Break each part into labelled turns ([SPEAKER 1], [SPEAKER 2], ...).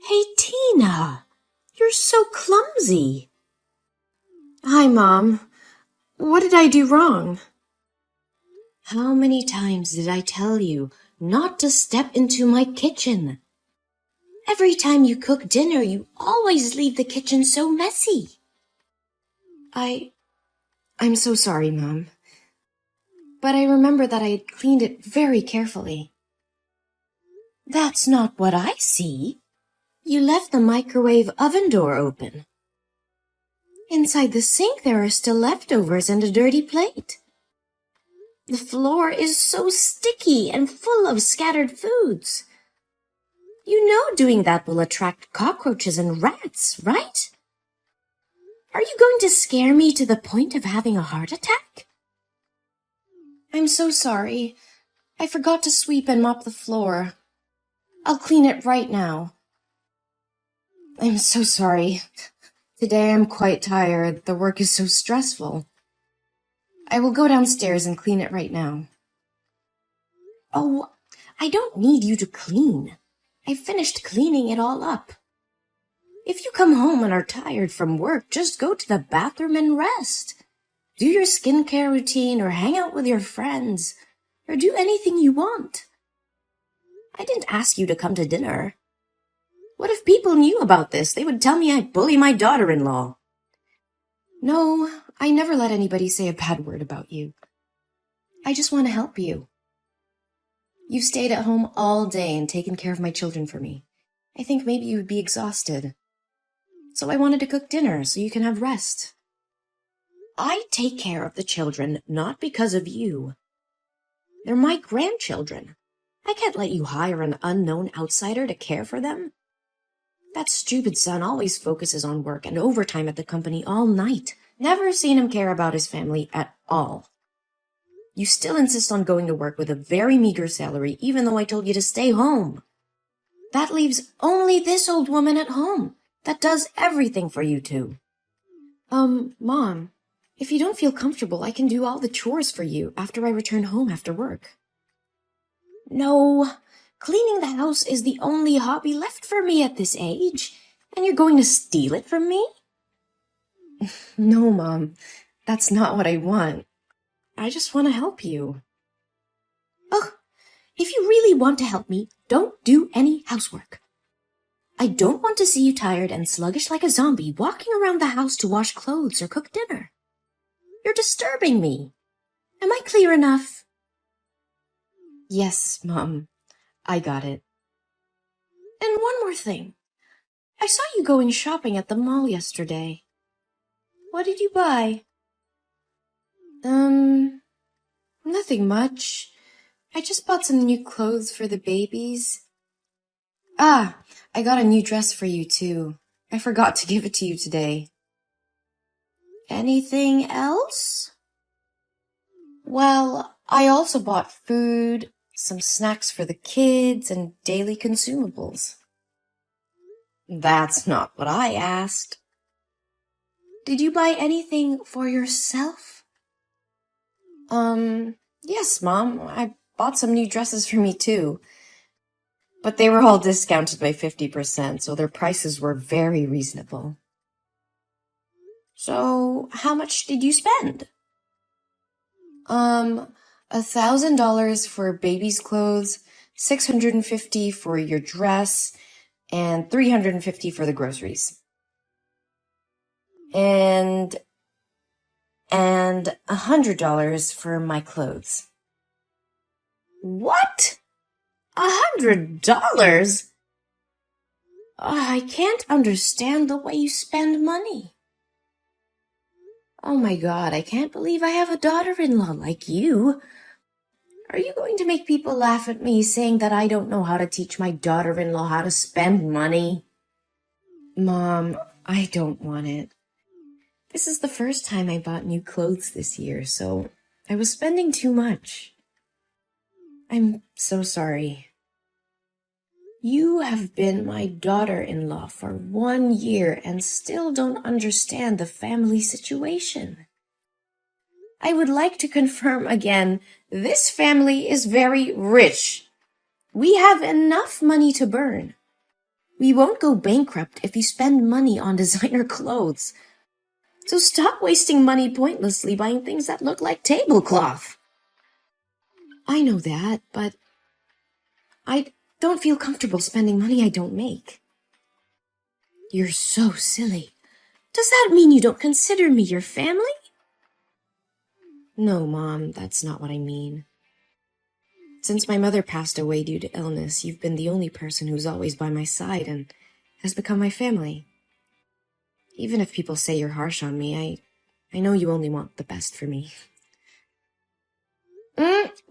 [SPEAKER 1] Hey, Tina, you're so clumsy. Hi, Mom. What did I do wrong? How many times did I tell you not to step into my kitchen? Every time you cook dinner, you always leave the kitchen so messy. I'm so sorry, Mom. But I remember that I had cleaned it very carefully. That's not what I see. You left the microwave oven door open. Inside the sink there are still leftovers and a dirty plate. The floor is so sticky and full of scattered foods. You know doing that will attract cockroaches and rats, right? Are you going to scare me to the point of having a heart attack? I'm so sorry. I forgot to sweep and mop the floor. I'll clean it right now. I'm so sorry. Today I'm quite tired. The work is so stressful. I will go downstairs and clean it right now. Oh, I don't need you to clean. I finished cleaning it all up. If you come home and are tired from work, just go to the bathroom and rest. Do your skincare routine or hang out with your friends or do anything you want. I didn't ask you to come to dinner. What if people knew about this? They would tell me I bully my daughter-in-law. No, I never let anybody say a bad word about you. I just want to help you. You've stayed at home all day and taken care of my children for me. I think maybe you would be exhausted. So I wanted to cook dinner so you can have rest. I take care of the children not because of you. They're my grandchildren. I can't let you hire an unknown outsider to care for them. That stupid son always focuses on work and overtime at the company all night. Never seen him care about his family at all. You still insist on going to work with a very meager salary, even though I told you to stay home. That leaves only this old woman at home that does everything for you two. Mom, if you don't feel comfortable, I can do all the chores for you after I return home after work. No, cleaning the house is the only hobby left for me at this age, and you're going to steal it from me? No, Mom, that's not what I want. I just want to help you. Oh, if you really want to help me, don't do any housework. I don't want to see you tired and sluggish like a zombie walking around the house to wash clothes or cook dinner. You're disturbing me. Am I clear enough? Yes, Mom. I got it. And one more thing. I saw you going shopping at the mall yesterday. What did you buy? Nothing much. I just bought some new clothes for the babies. I got a new dress for you too. I forgot to give it to you today. Anything else? Well, I also bought food, some snacks for the kids, and daily consumables. That's not what I asked. Did you buy anything for yourself? Yes, Mom. I bought some new dresses for me too. But they were all discounted by 50%, so their prices were very reasonable. So, how much did you spend? $1,000 for baby's clothes, $650 for your dress, and $350 for the groceries. And $100 for my clothes. What? $100? I can't understand the way you spend money. Oh my God, I can't believe I have a daughter-in-law like you. Are you going to make people laugh at me saying that I don't know how to teach my daughter-in-law how to spend money? Mom, I don't want it. This is the first time I bought new clothes this year, so I was spending too much. I'm so sorry. You have been my daughter-in-law for 1 year and still don't understand the family situation. I would like to confirm again, this family is very rich. We have enough money to burn. We won't go bankrupt if you spend money on designer clothes. So stop wasting money pointlessly buying things that look like tablecloth. I know that, but I don't feel comfortable spending money I don't make. You're so silly. Does that mean you don't consider me your family? No, Mom, that's not what I mean. Since my mother passed away due to illness, you've been the only person who's always by my side and has become my family. Even if people say you're harsh on me, I know you only want the best for me.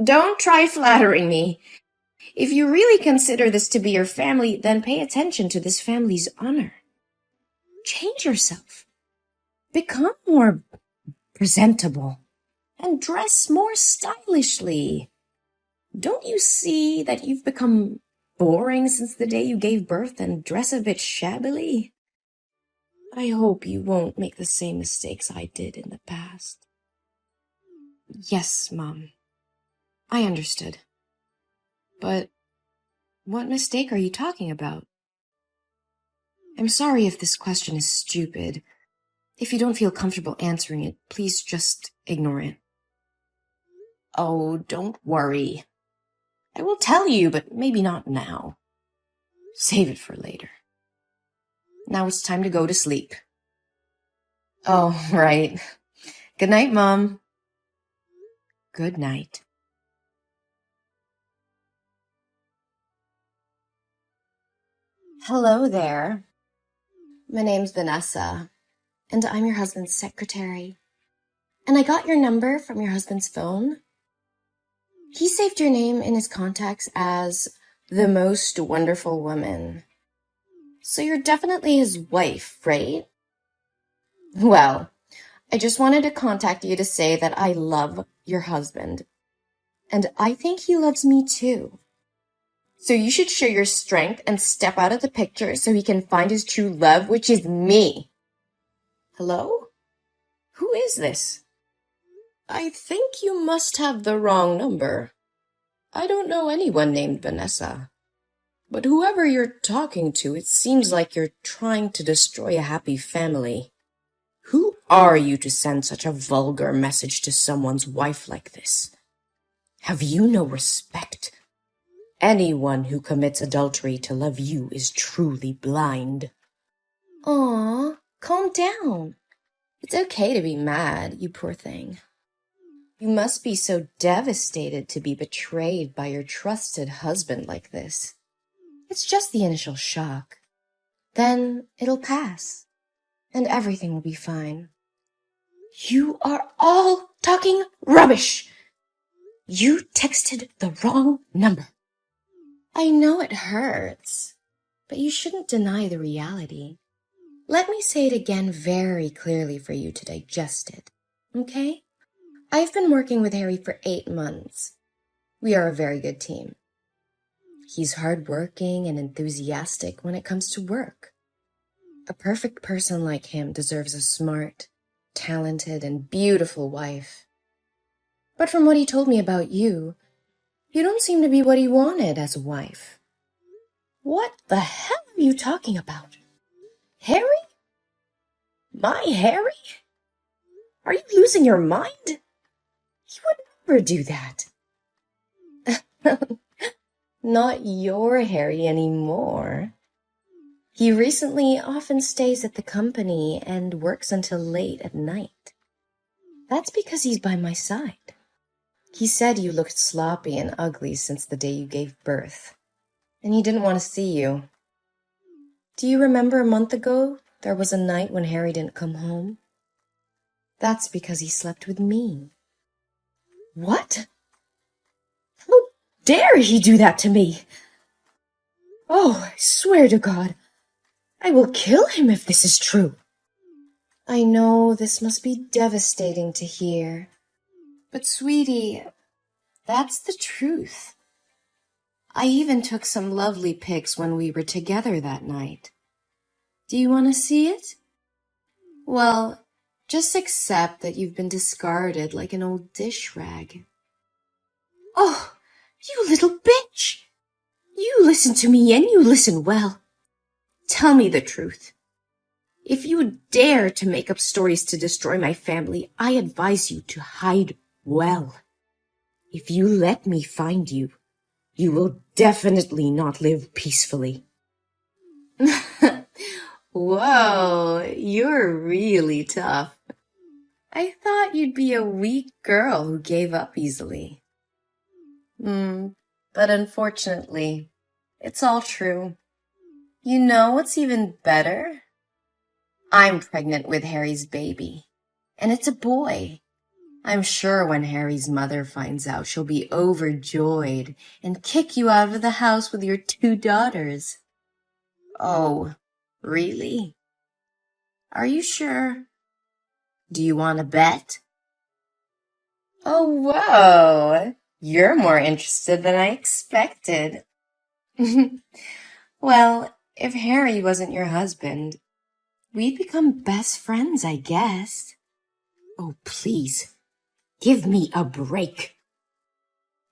[SPEAKER 1] Don't try flattering me. If you really consider this to be your family, then pay attention to this family's honor. Change yourself. Become more presentable. And dress more stylishly. Don't you see that you've become boring since the day you gave birth and dress a bit shabbily? I hope you won't make the same mistakes I did in the past. Yes, Mom. I understood. But what mistake are you talking about? I'm sorry if this question is stupid. If you don't feel comfortable answering it, please just ignore it. Oh, don't worry. I will tell you, but maybe not now. Save it for later. Now it's time to go to sleep. Oh, right. Good night, Mom. Good night. Hello there. My name's Vanessa, and I'm your husband's secretary. And I got your number from your husband's phone. He saved your name in his contacts as the most wonderful woman. So you're definitely his wife, right? Well, I just wanted to contact you to say that I love your husband. And I think he loves me too. So you should show your strength and step out of the picture so he can find his true love, which is me. Hello? Who is this? I think you must have the wrong number. I don't know anyone named Vanessa. But whoever you're talking to, it seems like you're trying to destroy a happy family. Who are you to send such a vulgar message to someone's wife like this? Have you no respect? Anyone who commits adultery to love you is truly blind. Aw, calm down. It's okay to be mad, you poor thing. You must be so devastated to be betrayed by your trusted husband like this. It's just the initial shock. Then it'll pass, and everything will be fine. You are all talking rubbish! You texted the wrong number. I know it hurts, but you shouldn't deny the reality. Let me say it again very clearly for you to digest it, okay? I've been working with Harry for 8 months. We are a very good team. He's hardworking and enthusiastic when it comes to work. A perfect person like him deserves a smart, talented, and beautiful wife. But from what he told me about you, you don't seem to be what he wanted as a wife. What the hell are you talking about? Harry? My Harry? Are you losing your mind? He would never do that. Not your Harry anymore. He recently often stays at the company and works until late at night. That's because he's by my side. He said you looked sloppy and ugly since the day you gave birth, and he didn't want to see you. Do you remember a month ago there was a night when Harry didn't come home? That's because he slept with me. What? How dare he do that to me? Oh, I swear to God, I will kill him if this is true. I know this must be devastating to hear, but sweetie, that's the truth. I even took some lovely pics when we were together that night. Do you want to see it? Well, just accept that you've been discarded like an old dish rag. Oh, you little bitch! You listen to me and you listen well. Tell me the truth. If you dare to make up stories to destroy my family, I advise you to hide well. If you let me find you, you will definitely not live peacefully. Whoa, you're really tough. I thought you'd be a weak girl who gave up easily. But unfortunately, it's all true. You know what's even better? I'm pregnant with Harry's baby, and it's a boy. I'm sure when Harry's mother finds out, she'll be overjoyed and kick you out of the house with your 2 daughters. Oh, really? Are you sure? Do you want to bet? Oh, whoa! You're more interested than I expected. Well, if Harry wasn't your husband, we'd become best friends, I guess. Oh, please, give me a break.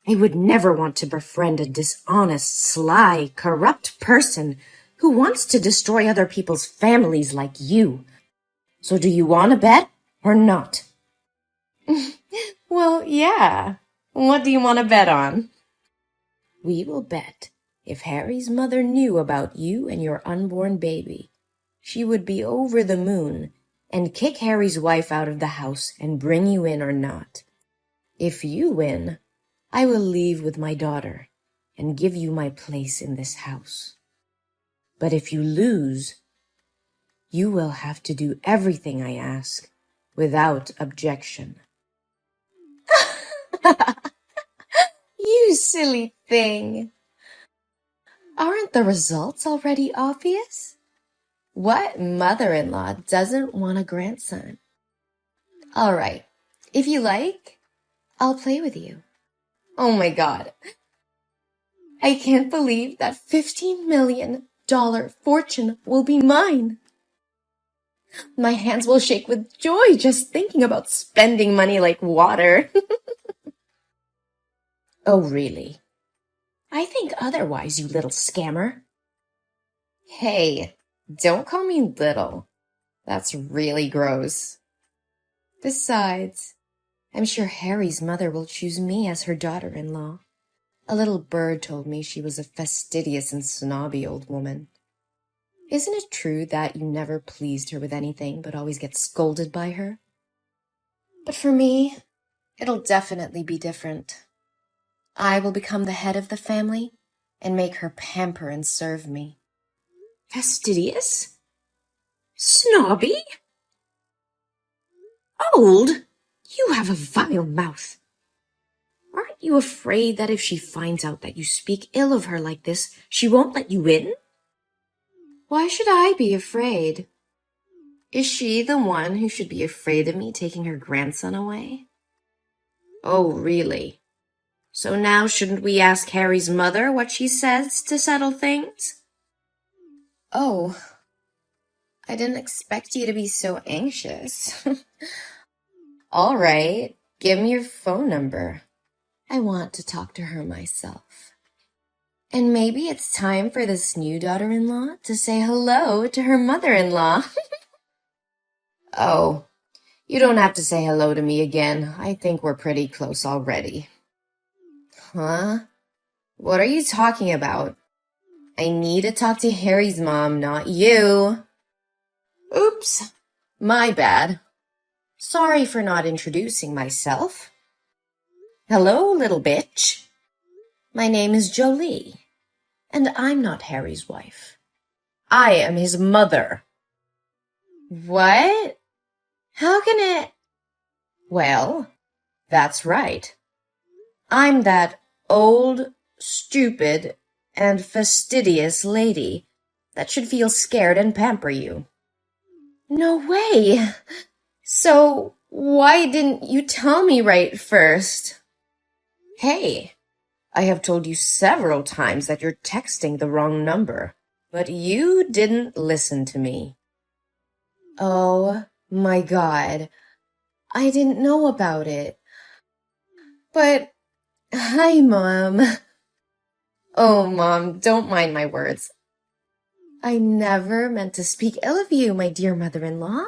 [SPEAKER 1] I would never want to befriend a dishonest, sly, corrupt person who wants to destroy other people's families like you. So do you want to bet or not? Well, yeah. What do you want to bet on? We will bet if Harry's mother knew about you and your unborn baby, she would be over the moon and kick Harry's wife out of the house and bring you in or not. If you win, I will leave with my daughter and give you my place in this house. But if you lose, you will have to do everything I ask without objection. You silly thing. Aren't the results already obvious? What mother-in-law doesn't want a grandson? All right, if you like, I'll play with you. Oh my God. I can't believe that $15 million fortune will be mine. My hands will shake with joy just thinking about spending money like water. Oh, really? I think otherwise, you little scammer. Hey, don't call me little. That's really gross. Besides, I'm sure Harry's mother will choose me as her daughter-in-law. A little bird told me she was a fastidious and snobby old woman. Isn't it true that you never pleased her with anything but always get scolded by her? But for me, it'll definitely be different. I will become the head of the family and make her pamper and serve me. Fastidious? Snobby? Old? You have a vile mouth. Aren't you afraid that if she finds out that you speak ill of her like this, she won't let you in? Why should I be afraid? Is she the one who should be afraid of me taking her grandson away? Oh, really? So now shouldn't we ask Harry's mother what she says to settle things? Oh, I didn't expect you to be so anxious. All right, give me your phone number. I want to talk to her myself. And maybe it's time for this new daughter-in-law to say hello to her mother-in-law. Oh, you don't have to say hello to me again. I think we're pretty close already. Huh? What are you talking about? I need to talk to Harry's mom, not you. Oops, my bad. Sorry for not introducing myself. Hello, little bitch. My name is Jolie, and I'm not Harry's wife. I am his mother. What? How can it? Well, that's right. I'm that old, stupid, and fastidious lady that should feel scared and pamper you. No way! So why didn't you tell me right first? Hey, I have told you several times that you're texting the wrong number, but you didn't listen to me. Oh my God, I didn't know about it. But, hi, Mom. Oh, Mom, don't mind my words. I never meant to speak ill of you, my dear mother-in-law.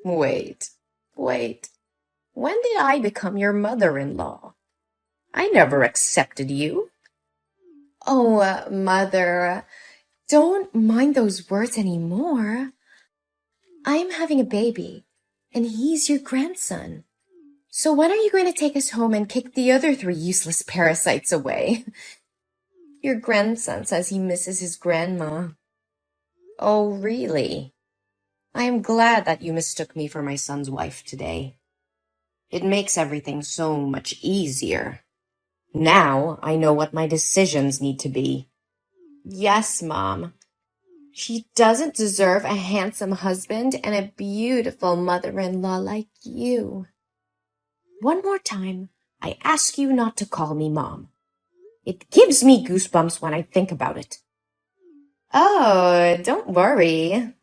[SPEAKER 1] Wait. When did I become your mother-in-law? I never accepted you. Oh, Mother, don't mind those words anymore. I'm having a baby, and he's your grandson. So when are you going to take us home and kick the other 3 useless parasites away? Your grandson says he misses his grandma. Oh, really? I am glad that you mistook me for my son's wife today. It makes everything so much easier. Now I know what my decisions need to be. Yes, Mom. She doesn't deserve a handsome husband and a beautiful mother-in-law like you. One more time, I ask you not to call me Mom. It gives me goosebumps when I think about it. Oh, don't worry.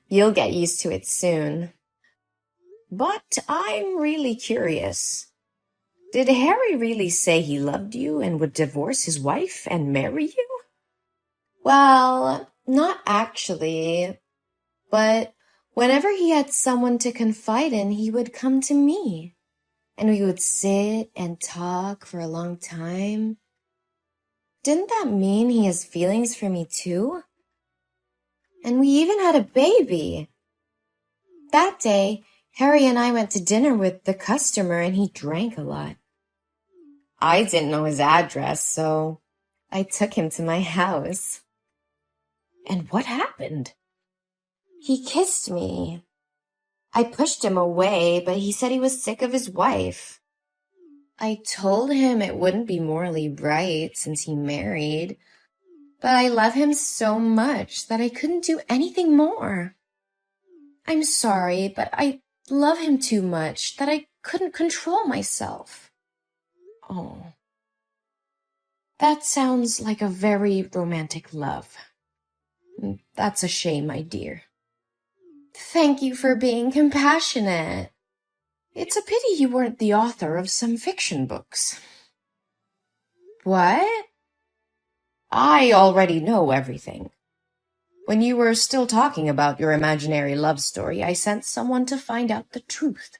[SPEAKER 1] You'll get used to it soon. But I'm really curious. Did Harry really say he loved you and would divorce his wife and marry you? Well, not actually. But whenever he had someone to confide in, he would come to me. And we would sit and talk for a long time. Didn't that mean he has feelings for me too? And we even had a baby. That day, Harry and I went to dinner with the customer and he drank a lot. I didn't know his address, so I took him to my house. And what happened? He kissed me. I pushed him away, but he said he was sick of his wife. I told him it wouldn't be morally right since he married, but I love him so much that I couldn't do anything more. I'm sorry, but I love him too much that I couldn't control myself. Oh, that sounds like a very romantic love. That's a shame, my dear. Thank you for being compassionate. It's a pity you weren't the author of some fiction books. What? I already know everything. When you were still talking about your imaginary love story, I sent someone to find out the truth.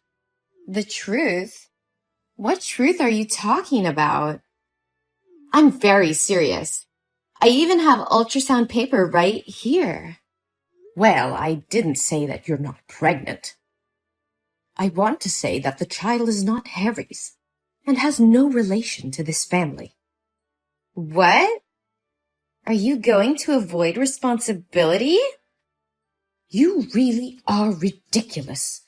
[SPEAKER 1] The truth? What truth are you talking about? I'm very serious. I even have ultrasound paper right here. Well, I didn't say that you're not pregnant. I want to say that the child is not Harry's and has no relation to this family. What? Are you going to avoid responsibility? You really are ridiculous.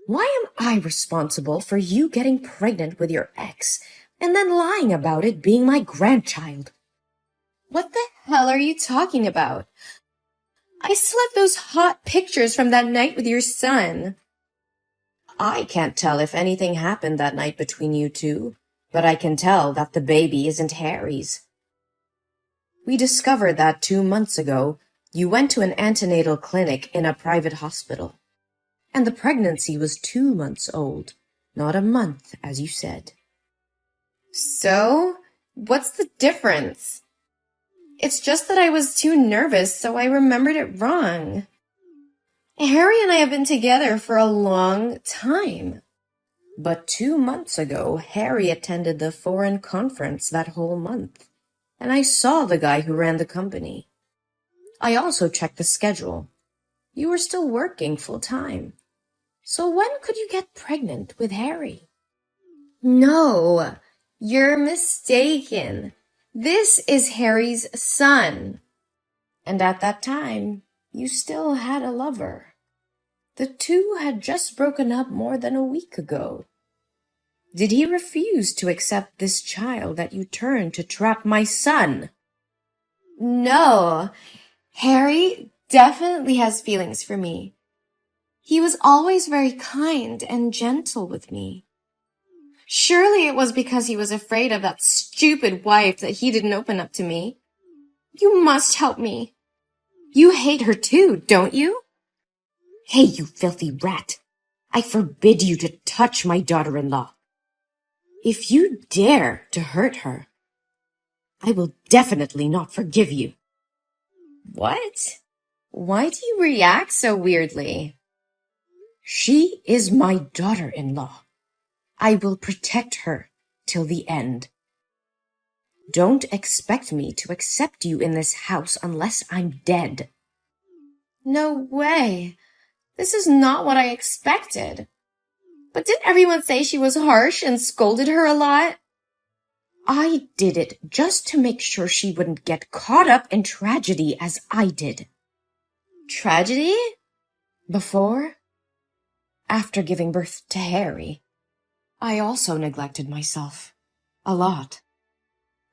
[SPEAKER 1] Why am I responsible for you getting pregnant with your ex and then lying about it being my grandchild? What the hell are you talking about? I still have those hot pictures from that night with your son. I can't tell if anything happened that night between you two, but I can tell that the baby isn't Harry's. We discovered that 2 months ago, you went to an antenatal clinic in a private hospital, and the pregnancy was 2 months old, not a month, as you said. So, what's the difference? It's just that I was too nervous, so I remembered it wrong. Harry and I have been together for a long time. But 2 months ago, Harry attended the foreign conference that whole month, and I saw the guy who ran the company. I also checked the schedule. You were still working full-time. So when could you get pregnant with Harry? No, you're mistaken. This is Harry's son. And at that time, you still had a lover. The two had just broken up more than a week ago. Did he refuse to accept this child that you turned to trap my son? No, Harry definitely has feelings for me. He was always very kind and gentle with me. Surely it was because he was afraid of that stupid wife that he didn't open up to me. You must help me. You hate her too, don't you? Hey, you filthy rat! I forbid you to touch my daughter-in-law. If you dare to hurt her, I will definitely not forgive you. What? Why do you react so weirdly? She is my daughter-in-law. I will protect her till the end. Don't expect me to accept you in this house unless I'm dead. No way. This is not what I expected. But didn't everyone say she was harsh and scolded her a lot? I did it just to make sure she wouldn't get caught up in tragedy as I did. Tragedy? Before? After giving birth to Harry, I also neglected myself. A lot.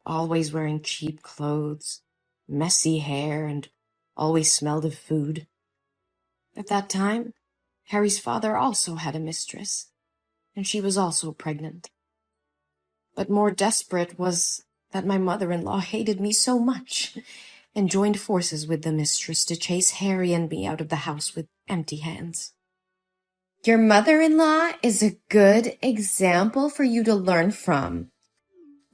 [SPEAKER 1] Always wearing cheap clothes, messy hair, and always smelled of food. At that time, Harry's father also had a mistress, and she was also pregnant. But more desperate was that my mother-in-law hated me so much and joined forces with the mistress to chase Harry and me out of the house with empty hands. Your mother-in-law is a good example for you to learn from.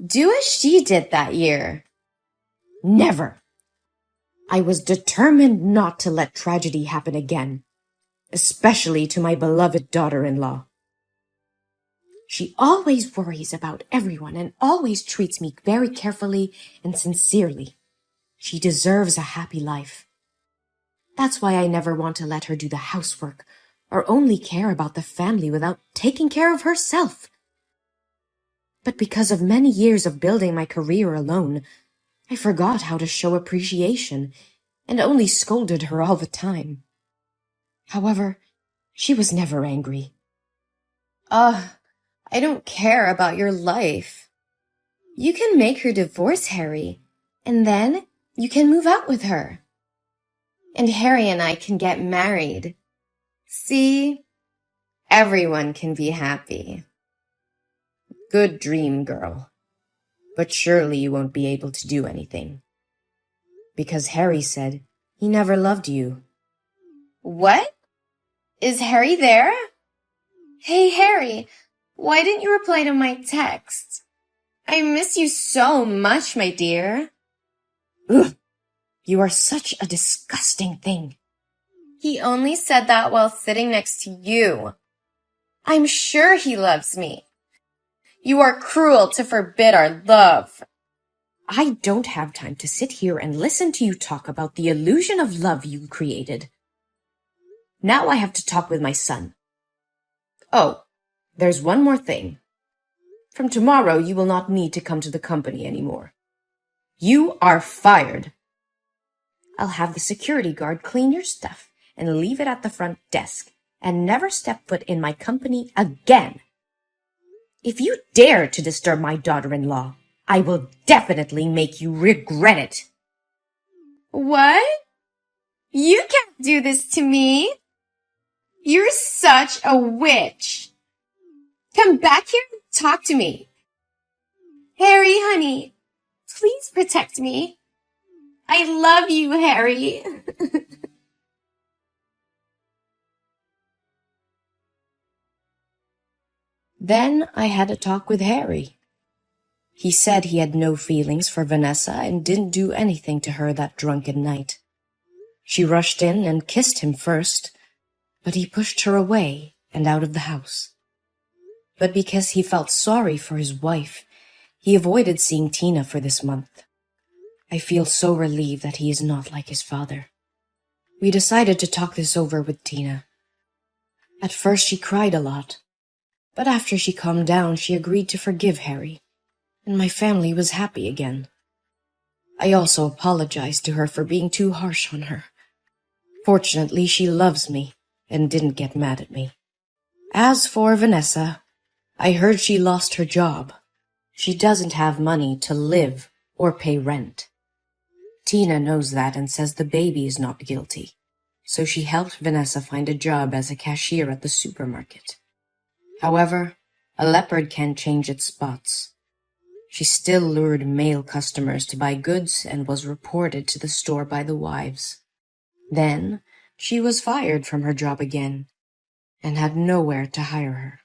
[SPEAKER 1] Do as she did that year. Never. I was determined not to let tragedy happen again, especially to my beloved daughter-in-law. She always worries about everyone and always treats me very carefully and sincerely. She deserves a happy life. That's why I never want to let her do the housework or only care about the family without taking care of herself. But because of many years of building my career alone, I forgot how to show appreciation and only scolded her all the time. However, she was never angry. I don't care about your life. You can make her divorce Harry, and then you can move out with her. And Harry and I can get married. See? Everyone can be happy. Good dream, girl. But surely you won't be able to do anything. Because Harry said he never loved you. What? Is Harry there? Hey, Harry, why didn't you reply to my text? I miss you so much, my dear. Ugh, you are such a disgusting thing. He only said that while sitting next to you. I'm sure he loves me. You are cruel to forbid our love. I don't have time to sit here and listen to you talk about the illusion of love you created. Now I have to talk with my son. Oh, there's one more thing. From tomorrow, you will not need to come to the company anymore. You are fired. I'll have the security guard clean your stuff and leave it at the front desk and never step foot in my company again. If you dare to disturb my daughter-in-law, I will definitely make you regret it. What? You can't do this to me. You're such a witch. Come back here and talk to me. Harry, honey, please protect me. I love you, Harry. Then I had a talk with Harry. He said he had no feelings for Vanessa and didn't do anything to her that drunken night. She rushed in and kissed him first, but he pushed her away and out of the house. But because he felt sorry for his wife, he avoided seeing Tina for this month. I feel so relieved that he is not like his father. We decided to talk this over with Tina. At first she cried a lot, but after she calmed down, she agreed to forgive Harry, and my family was happy again. I also apologized to her for being too harsh on her. Fortunately, she loves me and didn't get mad at me. As for Vanessa, I heard she lost her job. She doesn't have money to live or pay rent. Tina knows that and says the baby is not guilty, so she helped Vanessa find a job as a cashier at the supermarket. However, a leopard can't change its spots. She still lured male customers to buy goods and was reported to the store by the wives. Then she was fired from her job again and had nowhere to hire her.